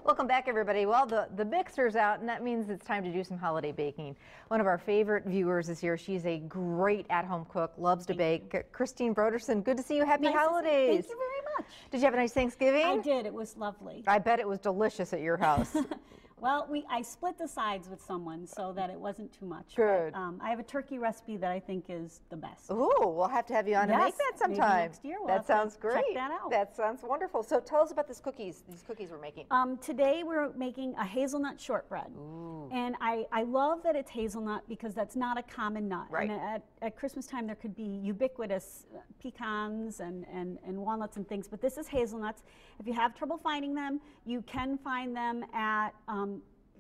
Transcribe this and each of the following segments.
Welcome back, everybody. Well, the mixer's out, and that means it's time to do some holiday baking. One of our favorite viewers is here. She's a great at-home cook, loves to bake. Christine Brodersen, good to see you. Happy holidays. Thank you very much. Did you have a nice Thanksgiving? I did. It was lovely. I bet it was delicious at your house. Well, I split the sides with someone so that it wasn't too much. Good. But, I have a turkey recipe that I think is the best. Ooh, we'll have to have you on to make that sometime. Maybe next year. We'll that sounds great. Check that out. That sounds wonderful. So tell us about these cookies we're making. Today we're making a hazelnut shortbread. Ooh. And I love that it's hazelnut because that's not a common nut. Right. And at Christmas time there could be ubiquitous pecans and walnuts and things, but this is hazelnuts. If you have trouble finding them, you can find them at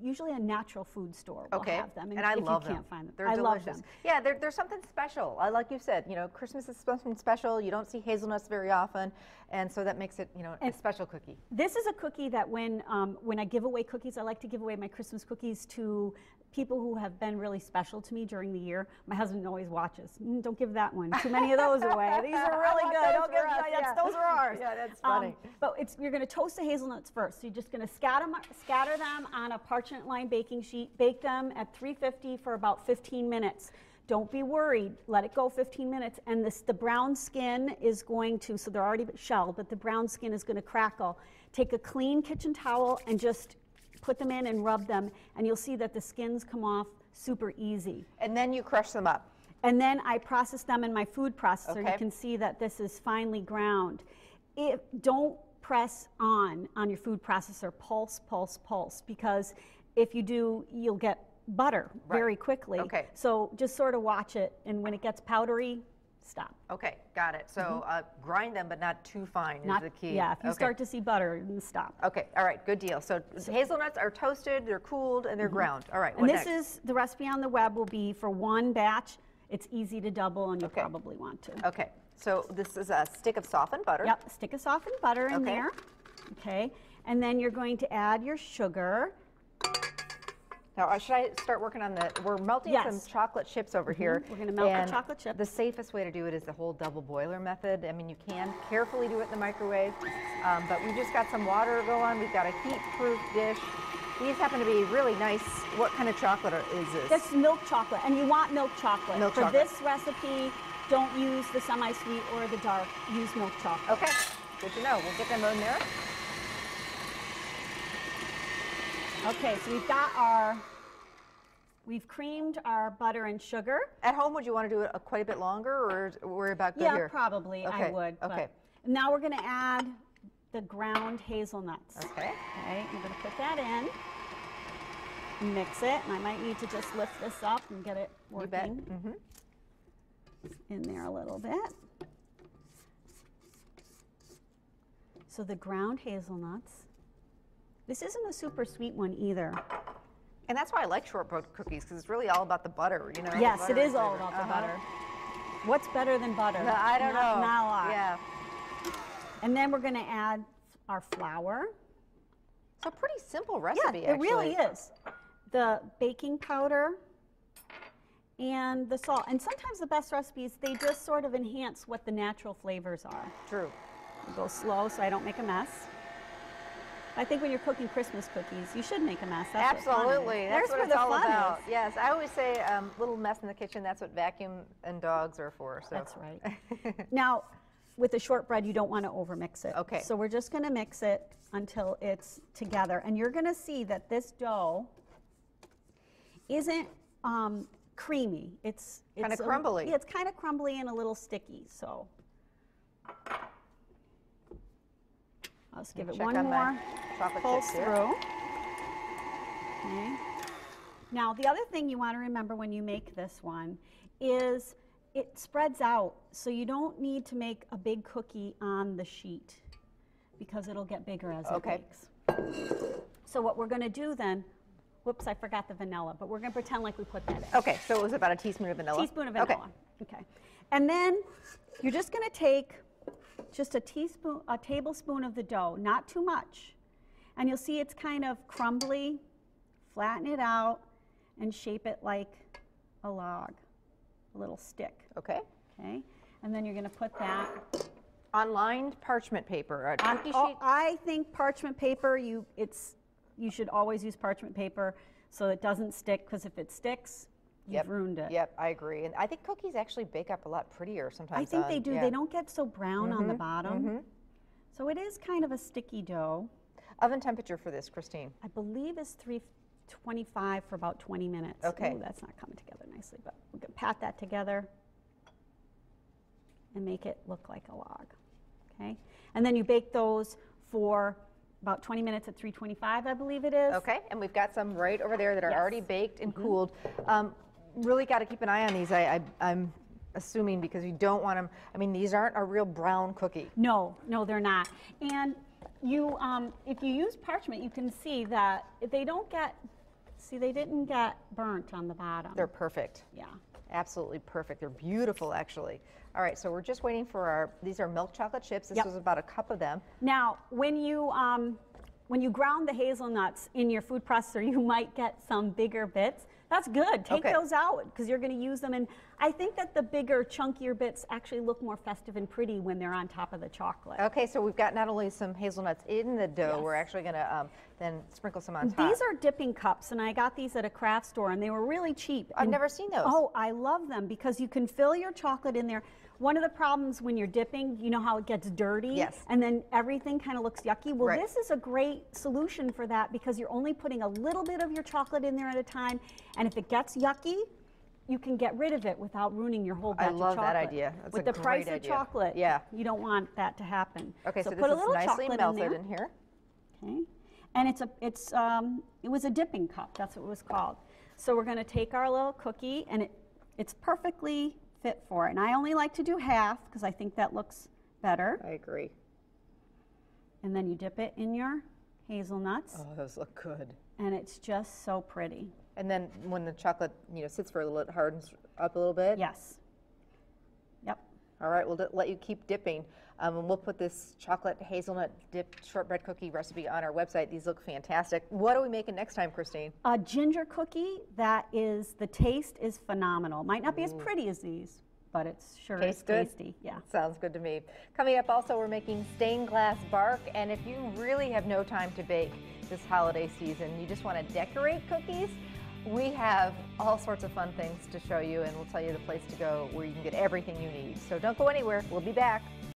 usually a natural food store will have them. And I love them. If you can't find them. They're delicious. Love them. Yeah, there's something special. Like you said, you know, Christmas is something special. You don't see hazelnuts very often, and so that makes it, you know, a special cookie. This is a cookie that when I give away cookies, I like to give away my Christmas cookies to people who have been really special to me during the year. My husband always watches. Don't give that one. Too many of those away. These are really good. Don't give those are ours. Yeah, that's funny. But you're going to toast the hazelnuts first. So you're just going to scatter them on a parchment lined baking sheet. Bake them at 350 for about 15 minutes. Don't be worried. Let it go 15 minutes. And the brown skin is going to, so they're already shelled, but the brown skin is going to crackle. Take a clean kitchen towel and just put them in and rub them, and you'll see that the skins come off super easy. And then you crush them up. And then I process them in my food processor. Okay. You can see that this is finely ground. Don't press on your food processor. Pulse, pulse, pulse, because if you do, you'll get butter very quickly. Okay. So just sort of watch it, and when it gets powdery, stop. Okay, got it. So grind them, but not too fine is the key. Yeah, if you start to see butter, then stop. Okay, all right, good deal. So hazelnuts are toasted, they're cooled, and they're ground. All right, and this is, the recipe on the web will be for one batch. It's easy to double, and you probably want to. Okay, so this is a stick of softened butter. Yep, a stick of softened butter in there. Okay, and then you're going to add your sugar. Now, should I start working on we're melting some chocolate chips over here. We're going to melt the chocolate chips. The safest way to do it is the whole double boiler method. I mean, you can carefully do it in the microwave, but we just got some water going. We've got a heat-proof dish. These happen to be really nice. What kind of chocolate is this? That's milk chocolate, and you want milk chocolate. Milk chocolate. For this recipe, don't use the semi-sweet or the dark. Use milk chocolate. Okay, good to know. We'll get them in there. Okay, so we've creamed our butter and sugar. At home, would you want to do it quite a bit longer, or we're about good here? Yeah, probably, I would. Okay. Now we're going to add the ground hazelnuts. Okay. Okay, I'm going to put that in, mix it, and I might need to just lift this up and get it working. You bet. In there a little bit. So the ground hazelnuts. This isn't a super sweet one either. And that's why I like shortbread cookies, because it's really all about the butter, you know? Yes, it is all about the butter. What's better than butter? No, I don't know. Not a lot. Yeah. And then we're going to add our flour. It's a pretty simple recipe, Yeah, it really is. The baking powder and the salt. And sometimes the best recipes, they just sort of enhance what the natural flavors are. True. I'll go slow so I don't make a mess. I think when you're cooking Christmas cookies, you should make a mess. That's absolutely. That's what it's all about. Is. Yes, I always say little mess in the kitchen, that's what vacuum and dogs are for. So. That's right. Now, with the shortbread, you don't want to overmix it. Okay. So we're just going to mix it until it's together. And you're going to see that this dough isn't creamy. It's kind of crumbly. Yeah, it's kind of crumbly and a little sticky. So I'll just give it one more pulse through. Okay. Now, the other thing you want to remember when you make this one is it spreads out, so you don't need to make a big cookie on the sheet because it'll get bigger as it bakes. So what we're going to do then, whoops, I forgot the vanilla, but we're going to pretend like we put that in. Okay, so it was about a teaspoon of vanilla? Teaspoon of vanilla. Okay. And then you're just going to take just a tablespoon of the dough, not too much. And you'll see it's kind of crumbly. Flatten it out and shape it like a log, a little stick. Okay. Okay. And then you're going to put that on lined parchment paper, a cookie sheet. I think parchment paper, it's you should always use parchment paper so it doesn't stick, because if it sticks, you've ruined it. Yep, I agree. And I think cookies actually bake up a lot prettier sometimes. I think they do. They don't get so brown on the bottom. So it is kind of a sticky dough. Oven temperature for this, Christine? I believe is 325 for about 20 minutes. Okay. Ooh, that's not coming together nicely, but we can pat that together and make it look like a log. Okay. And then you bake those for about 20 minutes at 325, I believe it is. Okay, and we've got some right over there that are already baked and cooled. Really got to keep an eye on these. I'm assuming, because you don't want them, I mean, these aren't a real brown cookie. No, no, they're not. And you, if you use parchment, you can see that they don't get, they didn't get burnt on the bottom. They're perfect. Yeah. Absolutely perfect. They're beautiful, actually. All right, so we're just waiting for these are milk chocolate chips. This was about a cup of them. Now, when you ground the hazelnuts in your food processor, you might get some bigger bits. That's good. Take those out, because you're going to use them. And I think that the bigger, chunkier bits actually look more festive and pretty when they're on top of the chocolate. Okay, so we've got not only some hazelnuts in the dough, we're actually going to then sprinkle some on top. These are dipping cups, and I got these at a craft store, and they were really cheap. I've never seen those. Oh, I love them, because you can fill your chocolate in there. One of the problems when you're dipping, you know how it gets dirty? Yes. And then everything kind of looks yucky? Well, this is a great solution for that, because you're only putting a little bit of your chocolate in there at a time, and if it gets yucky, you can get rid of it without ruining your whole batch of chocolate. I love that idea. That's With the price of chocolate, you don't want that to happen. Okay, so this put a is little nicely chocolate melted in here. Okay, and it was a dipping cup. That's what it was called. So we're going to take our little cookie, and it's perfectly fit for it. And I only like to do half, because I think that looks better. I agree. And then you dip it in your hazelnuts. Oh, those look good. And it's just so pretty. And then when the chocolate, sits for a little, it hardens up a little bit? Yes. Yep. All right, we'll let you keep dipping. And we'll put this chocolate hazelnut dipped shortbread cookie recipe on our website. These look fantastic. What are we making next time, Christine? A ginger cookie the taste is phenomenal. Might not be as pretty as these, but it's sure is tasty. Yeah. Sounds good to me. Coming up also, we're making stained glass bark. And if you really have no time to bake this holiday season, you just want to decorate cookies, we have all sorts of fun things to show you, and we'll tell you the place to go where you can get everything you need. So don't go anywhere. We'll be back.